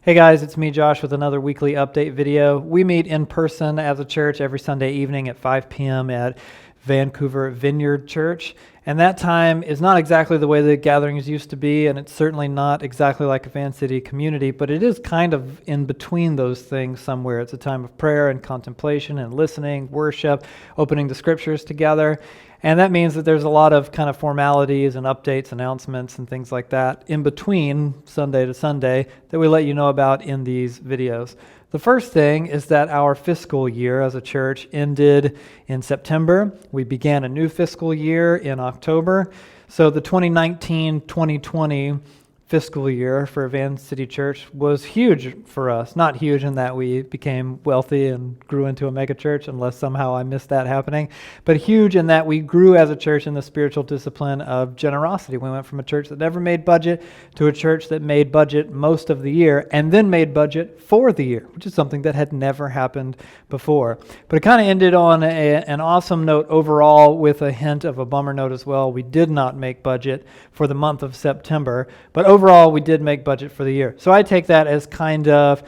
Hey guys, it's me, Josh, with another weekly update video. We meet in person as a church every Sunday evening at 5 p.m. at Vancouver Vineyard Church. And that time is not exactly the way the gatherings used to be, and it's certainly not exactly like a Van City community, but it is kind of in between those things somewhere. It's a time of prayer and contemplation and listening, worship, opening the scriptures together. And that means that there's a lot of kind of formalities and updates, announcements, and things like that in between Sunday to Sunday that we let you know about in these videos. The first thing is that our fiscal year as a church ended in September. We began a new fiscal year in October. So the 2019-2020 fiscal year for Van City Church was huge for us. Not huge in that we became wealthy and grew into a mega church, unless somehow I missed that happening, but huge in that we grew as a church in the spiritual discipline of generosity. We went from a church that never made budget to a church that made budget most of the year and then made budget for the year, which is something that had never happened before. But it kind of ended on an awesome note overall, with a hint of a bummer note as well. We did not make budget for the month of September, but overall, we did make budget for the year. So I take that as kind of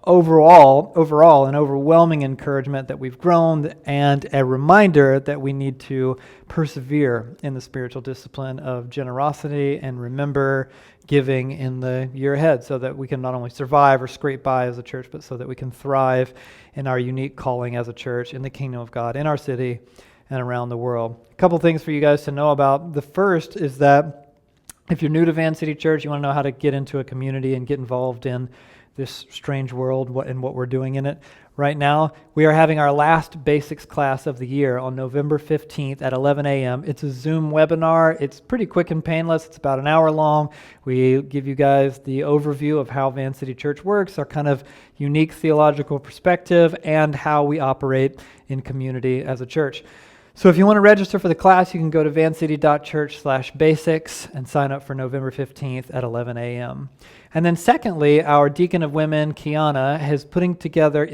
overall an overwhelming encouragement that we've grown, and a reminder that we need to persevere in the spiritual discipline of generosity and remember giving in the year ahead, so that we can not only survive or scrape by as a church, but so that we can thrive in our unique calling as a church in the kingdom of God, in our city and around the world. A couple things for you guys to know about. The first is that if you're new to Van City Church, you want to know how to get into a community and get involved in this strange world and what we're doing in it right now. We are having our last basics class of the year on November 15th at 11 a.m. It's a Zoom webinar. It's pretty quick and painless. It's about an hour long. We give you guys the overview of how Van City Church works, our kind of unique theological perspective, and how we operate in community as a church. So if you want to register for the class, you can go to vancity.church/basics and sign up for November 15th at 11 a.m. And then secondly, our Deacon of Women, Kiana, is putting together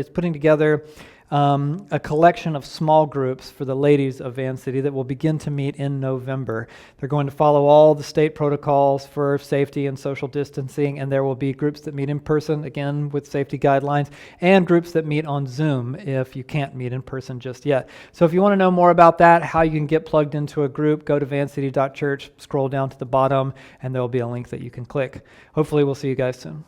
a collection of small groups for the ladies of Van City that will begin to meet in November. They're going to follow all the state protocols for safety and social distancing, and there will be groups that meet in person, again with safety guidelines, and groups that meet on Zoom if you can't meet in person just yet. So if you want to know more about that, how you can get plugged into a group, go to vancity.church, scroll down to the bottom, and there will be a link that you can click. Hopefully we'll see you guys soon.